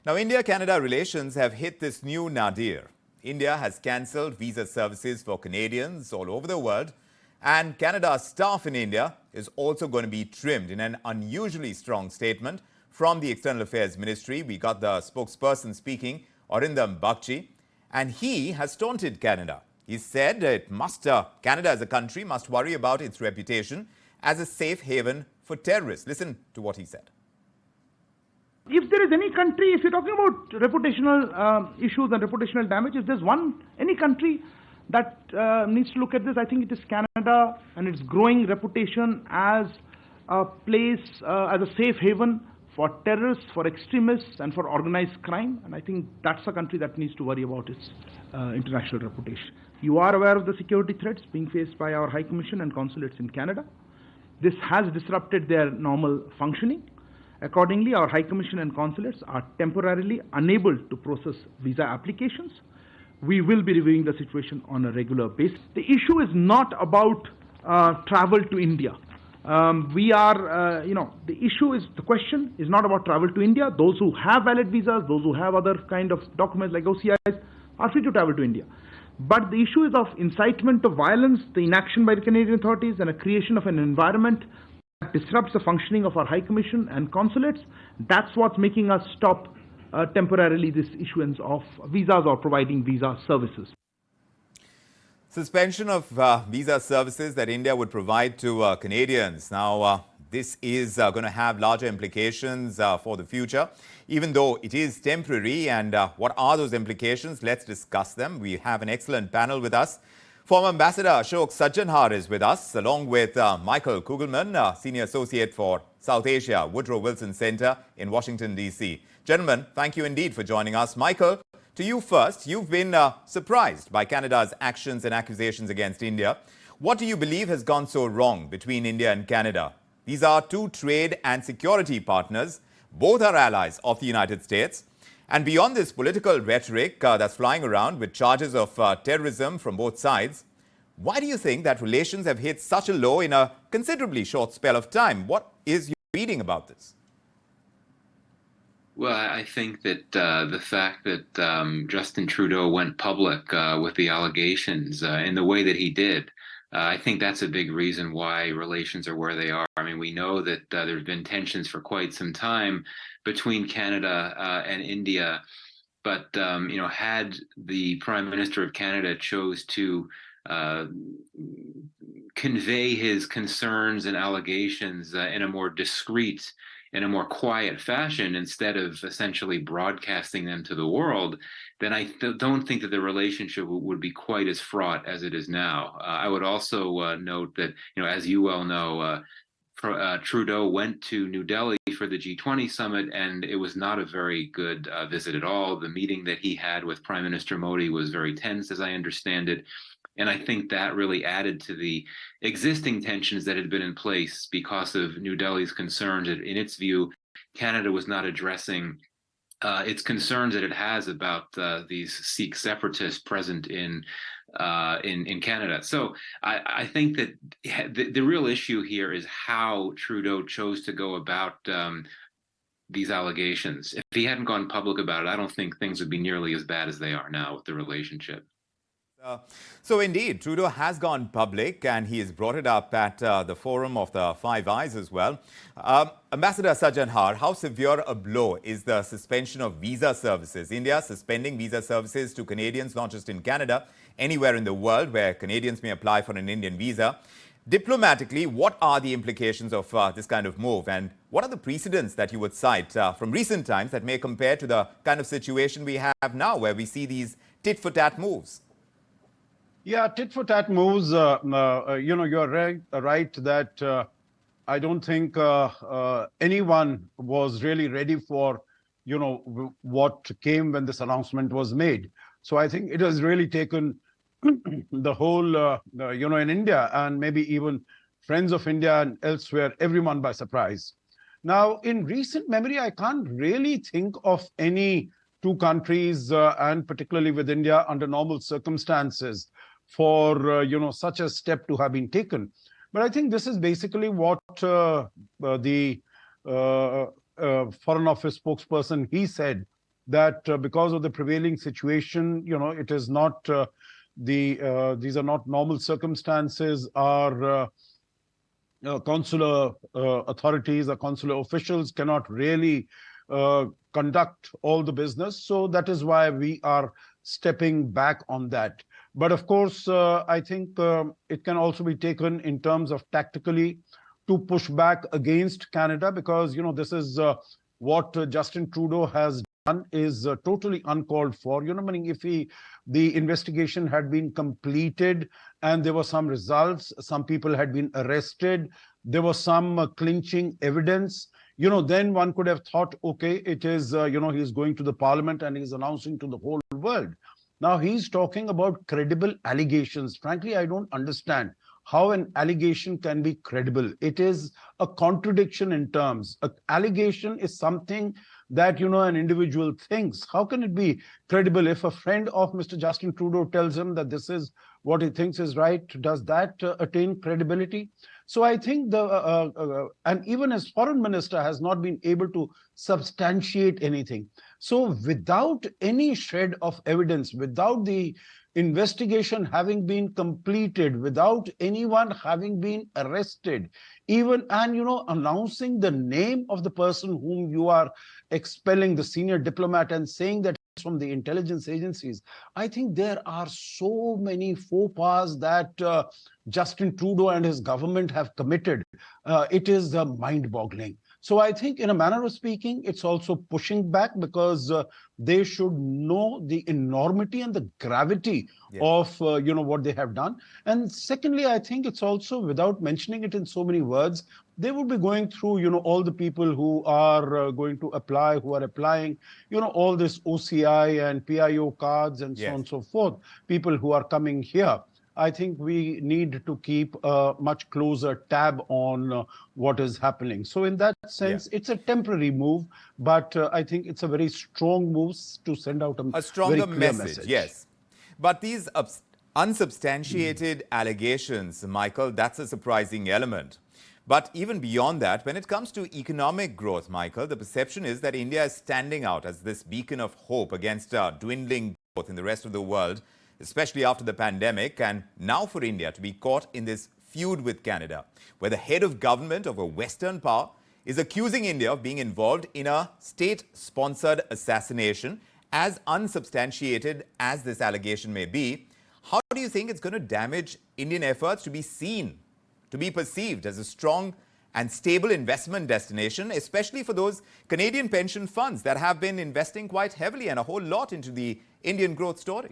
Now, India-Canada relations have hit this new nadir. India has cancelled visa services for Canadians all over the world, and Canada's staff in India is also going to be trimmed. In an unusually strong statement from the External Affairs Ministry, we got the spokesperson speaking, Arindam Bagchi, and he has taunted Canada. He said Canada as a country must worry about its reputation as a safe haven for terrorists. Listen to what he said. If there is any country, if you're talking about reputational issues and reputational damage, if there's any country that needs to look at this, I think it is Canada and its growing reputation as a place, as a safe haven for terrorists, for extremists, and for organized crime. And I think that's a country that needs to worry about its international reputation. You are aware of the security threats being faced by our High Commission and consulates in Canada. This has disrupted their normal functioning. Accordingly, our High Commission and consulates are temporarily unable to process visa applications. We will be reviewing the situation on a regular basis. The issue is not about travel to India. The question is not about travel to India. Those who have valid visas, those who have other kind of documents like OCIs are free to travel to India. But the issue is of incitement to violence, the inaction by the Canadian authorities, and a creation of an environment that disrupts the functioning of our High Commission and consulates. That's what's making us stop temporarily this issuance of visas or providing visa services. Suspension of visa services that India would provide to Canadians. Now, this is going to have larger implications for the future, even though it is temporary. And what are those implications? Let's discuss them. We have an excellent panel with us. Former Ambassador Ashok Sajjanhar is with us, along with Michael Kugelman, Senior Associate for South Asia, Woodrow Wilson Center in Washington, D.C. Gentlemen, thank you indeed for joining us. Michael, to you first. You've been surprised by Canada's actions and accusations against India. What do you believe has gone so wrong between India and Canada? These are two trade and security partners. Both are allies of the United States. And beyond this political rhetoric that's flying around with charges of terrorism from both sides, why do you think that relations have hit such a low in a considerably short spell of time? What is your reading about this? Well, I think that the fact that Justin Trudeau went public with the allegations in the way that he did, I think that's a big reason why relations are where they are. I mean, we know that there's been tensions for quite some time between Canada and India, but had the Prime Minister of Canada chose to convey his concerns and allegations in a more discreet, in a more quiet fashion, instead of essentially broadcasting them to the world, then I don't think that the relationship would be quite as fraught as it is now. I would also note that, as you well know, Trudeau went to New Delhi for the G20 summit, and it was not a very good visit at all. The meeting that he had with Prime Minister Modi was very tense, as I understand it. And I think that really added to the existing tensions that had been in place because of New Delhi's concerns. In its view, Canada was not addressing its concerns that it has about these Sikh separatists present in Canada. So I think that the real issue here is how Trudeau chose to go about these allegations. If he hadn't gone public about it, I don't think things would be nearly as bad as they are now with the relationship. So indeed, Trudeau has gone public and he has brought it up at the Forum of the Five Eyes as well. Ambassador Sajjanhar, how severe a blow is the suspension of visa services? India suspending visa services to Canadians, not just in Canada, anywhere in the world where Canadians may apply for an Indian visa. Diplomatically, what are the implications of this kind of move? And what are the precedents that you would cite from recent times that may compare to the kind of situation we have now, where we see these tit-for-tat moves? Yeah, tit-for-tat moves, you're right that I don't think anyone was really ready for, what came when this announcement was made. So I think it has really taken the whole, in India and maybe even friends of India and elsewhere, everyone by surprise. Now, in recent memory, I can't really think of any two countries, and particularly with India, under normal circumstances, for such a step to have been taken. But I think this is basically what the Foreign Office spokesperson, he said that because of the prevailing situation, it is not these are not normal circumstances. Our consular authorities or consular officials cannot really conduct all the business. So that is why we are stepping back on that. But of course, I think it can also be taken in terms of tactically to push back against Canada, because, this is what Justin Trudeau has done is totally uncalled for. Meaning if the investigation had been completed and there were some results, some people had been arrested, there was some clinching evidence, then one could have thought, okay, it is, he's going to the parliament and he's announcing to the whole world. Now he's talking about credible allegations. Frankly, I don't understand how an allegation can be credible. It is a contradiction in terms. An allegation is something that, an individual thinks. How can it be credible if a friend of Mr. Justin Trudeau tells him that this is what he thinks is right? Does that attain credibility? So I think and even his foreign minister has not been able to substantiate anything. So without any shred of evidence, without the investigation having been completed, without anyone having been arrested, even and announcing the name of the person whom you are expelling, the senior diplomat, and saying that it's from the intelligence agencies, I think there are so many faux pas that Justin Trudeau and his government have committed. It is mind-boggling. So I think, in a manner of speaking, it's also pushing back, because they should know the enormity and the gravity of what they have done. And secondly, I think it's also, without mentioning it in so many words, they will be going through all the people who are going to apply, who are applying all this OCI and PIO cards and so on and so forth, people who are coming here. I think we need to keep a much closer tab on what is happening. So in that sense, it's a temporary move, but I think it's a very strong move to send out a stronger very clear message. Yes. But these unsubstantiated allegations, Michael, that's a surprising element. But even beyond that, when it comes to economic growth, Michael, the perception is that India is standing out as this beacon of hope against dwindling growth in the rest of the world, especially after the pandemic, and now for India to be caught in this feud with Canada, where the head of government of a Western power is accusing India of being involved in a state-sponsored assassination. As unsubstantiated as this allegation may be, how do you think it's going to damage Indian efforts to be seen, to be perceived as a strong and stable investment destination, especially for those Canadian pension funds that have been investing quite heavily and a whole lot into the Indian growth story?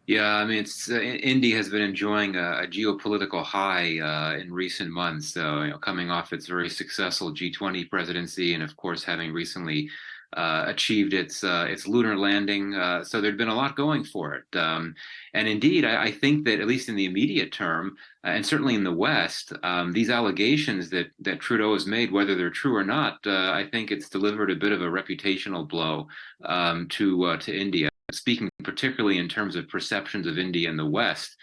Yeah, I mean, India has been enjoying a geopolitical high in recent months. So, coming off its very successful G20 presidency, and of course, having recently achieved its lunar landing. So there'd been a lot going for it. And indeed, I think that at least in the immediate term, and certainly in the West, these allegations that Trudeau has made, whether they're true or not, I think it's delivered a bit of a reputational blow to India. Speaking particularly in terms of perceptions of India in the West,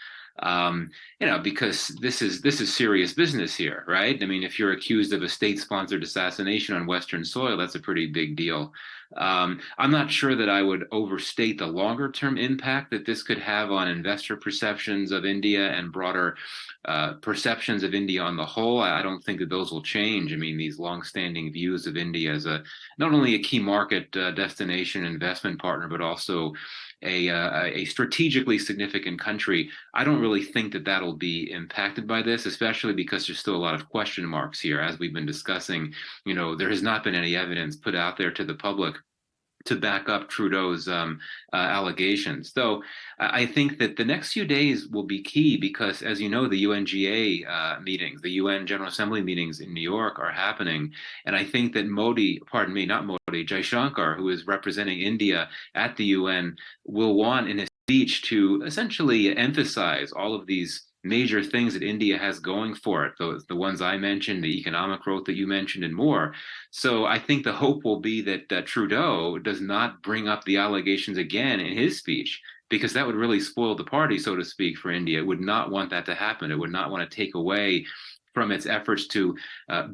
because this is serious business here, right? I mean, if you're accused of a state-sponsored assassination on Western soil, that's a pretty big deal. I'm not sure that I would overstate the longer-term impact that this could have on investor perceptions of India and broader perceptions of India on the whole. I don't think that those will change. I mean, these long-standing views of India as not only a key market destination investment partner, but also a strategically significant country. I don't really think that that'll be impacted by this, especially because there's still a lot of question marks here. As we've been discussing, there has not been any evidence put out there to the public to back up Trudeau's allegations. Though I think that the next few days will be key because, as you know, the UNGA meetings, the UN General Assembly meetings in New York are happening. And I think that Jaishankar, who is representing India at the UN, will want in his speech to essentially emphasize all of these major things that India has going for it, the ones I mentioned, the economic growth that you mentioned, and more. So I think the hope will be that Trudeau does not bring up the allegations again in his speech, because that would really spoil the party, so to speak, for India. It would not want that to happen. It would not want to take away from its efforts to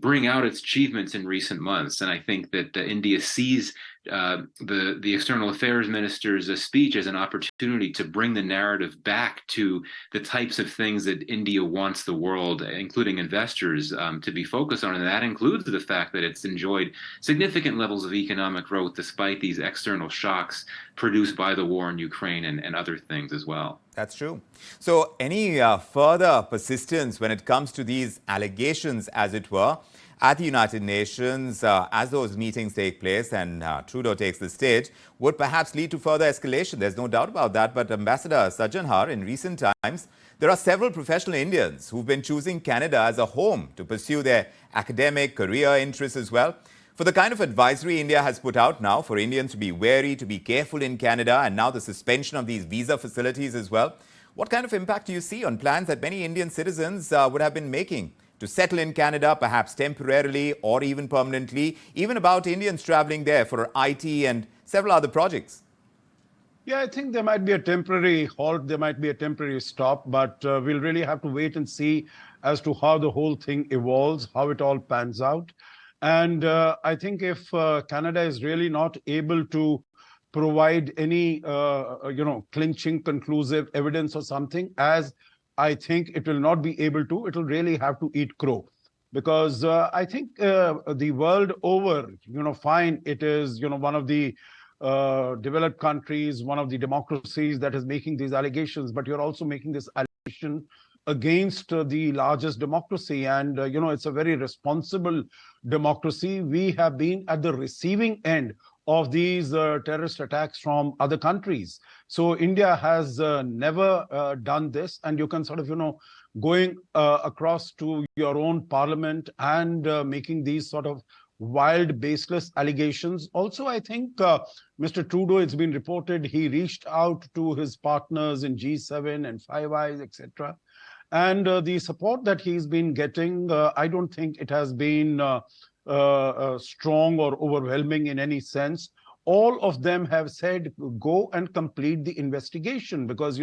bring out its achievements in recent months. And I think that India sees the external affairs minister's speech as an opportunity to bring the narrative back to the types of things that India wants the world, including investors, to be focused on. And that includes the fact that it's enjoyed significant levels of economic growth despite these external shocks produced by the war in Ukraine and other things as well. That's true. So any further persistence when it comes to these allegations, as it were, at the United Nations, as those meetings take place and Trudeau takes the stage, would perhaps lead to further escalation. There's no doubt about that. But Ambassador Sajjanhar, in recent times, there are several professional Indians who've been choosing Canada as a home to pursue their academic career interests as well. For the kind of advisory India has put out now for Indians to be wary, to be careful in Canada, and now the suspension of these visa facilities as well, what kind of impact do you see on plans that many Indian citizens would have been making to settle in Canada, perhaps temporarily or even permanently, even about Indians traveling there for IT and several other projects? Yeah, I think there might be a temporary halt, there might be a temporary stop, but we'll really have to wait and see as to how the whole thing evolves, how it all pans out. And I think if Canada is really not able to provide any, clinching, conclusive evidence or something, as I think it will not be able to, it will really have to eat crow. Because I think the world over, fine, it is, one of the developed countries, one of the democracies that is making these allegations, but you're also making this allegation against the largest democracy. And, it's a very responsible democracy. We have been at the receiving end of these terrorist attacks from other countries. So India has never done this. And you can sort of, going across to your own parliament and making these sort of wild, baseless allegations. Also, I think Mr. Trudeau, it's been reported, he reached out to his partners in G7 and Five Eyes, etc. And the support that he's been getting, I don't think it has been strong or overwhelming in any sense. All of them have said, go and complete the investigation, because,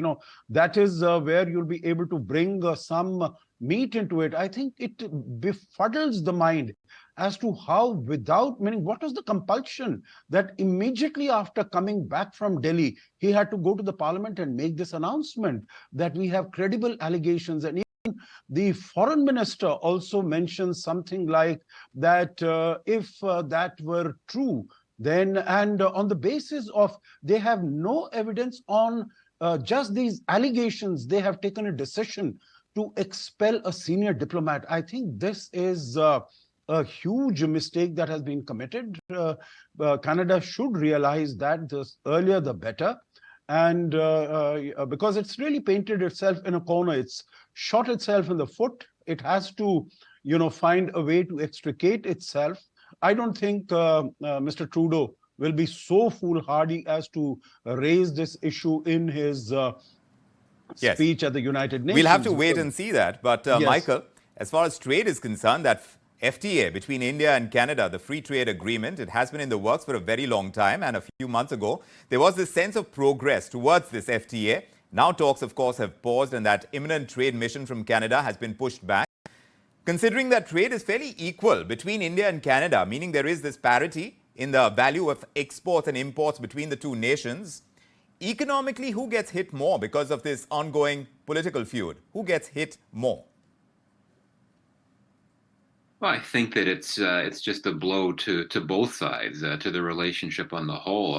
that is where you'll be able to bring some meat into it. I think it befuddles the mind as to how, without meaning, what was the compulsion that immediately after coming back from Delhi, he had to go to the parliament and make this announcement that we have credible allegations. And even the foreign minister also mentioned something like that if that were true, then, and on the basis of they have no evidence on just these allegations, they have taken a decision to expel a senior diplomat. I think this is a huge mistake that has been committed. Canada should realize that the earlier the better. And because it's really painted itself in a corner, it's shot itself in the foot. It has to, find a way to extricate itself. I don't think Mr. Trudeau will be so foolhardy as to raise this issue in his speech at the United Nations. We'll have to wait and see that. But yes. Michael, as far as trade is concerned, that FTA between India and Canada, the free trade agreement, it has been in the works for a very long time. And a few months ago, there was this sense of progress towards this FTA. Now talks, of course, have paused, and that imminent trade mission from Canada has been pushed back. Considering that trade is fairly equal between India and Canada, meaning there is this parity in the value of exports and imports between the two nations, economically, who gets hit more because of this ongoing political feud? Who gets hit more? Well, I think that it's just a blow to both sides, to the relationship on the whole.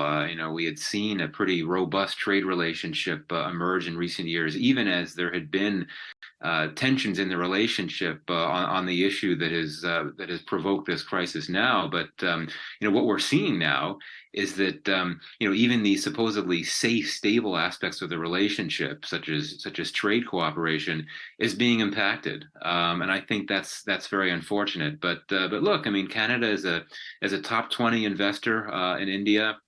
We had seen a pretty robust trade relationship emerge in recent years, even as there had been tensions in the relationship on the issue that has provoked this crisis now. But what we're seeing now is that even the supposedly safe, stable aspects of the relationship, such as trade cooperation, is being impacted, and I think that's very unfortunate. But look, Canada is a top 20 investor in India.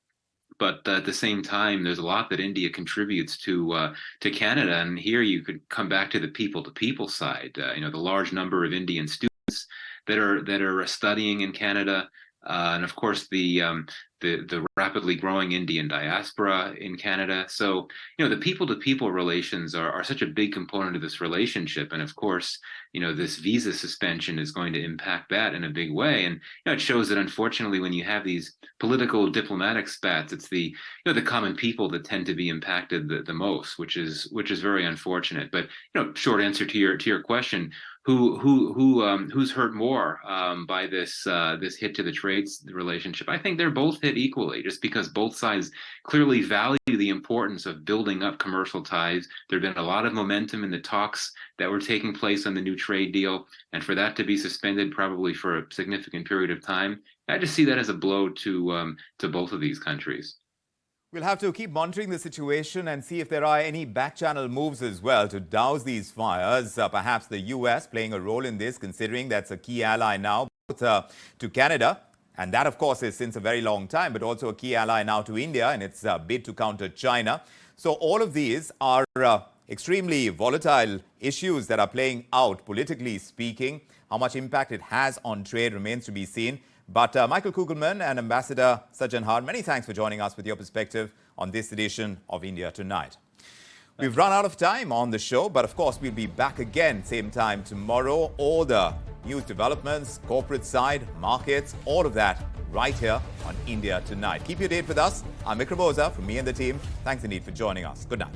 But at the same time, there's a lot that India contributes to Canada, and here you could come back to the people-to-people side. The large number of Indian students that are studying in Canada, and of course the the rapidly growing Indian diaspora in Canada. So, the people-to-people relations are such a big component of this relationship. And of course, this visa suspension is going to impact that in a big way. And it shows that unfortunately, when you have these political diplomatic spats, it's the common people that tend to be impacted the most, which is very unfortunate. But short answer to your question, who's hurt more by this hit to the trade relationship? I think they're both hit equally, just because both sides clearly value the importance of building up commercial ties. There've been a lot of momentum in the talks that were taking place on the new trade deal, and for that to be suspended probably for a significant period of time, I just see that as a blow to both of these countries. We'll have to keep monitoring the situation and see if there are any back-channel moves as well to douse these fires. Perhaps the U.S. playing a role in this, considering that's a key ally now to Canada. And that, of course, is since a very long time, but also a key ally now to India in its bid to counter China. So all of these are extremely volatile issues that are playing out, politically speaking. How much impact it has on trade remains to be seen. But Michael Kugelman and Ambassador Sajjanhar, many thanks for joining us with your perspective on this edition of India Tonight. We've run out of time on the show, but of course we'll be back again same time tomorrow. All the news developments, corporate side, markets, all of that right here on India Tonight. Keep your date with us. I'm Vikram from me and the team. Thanks indeed for joining us. Good night.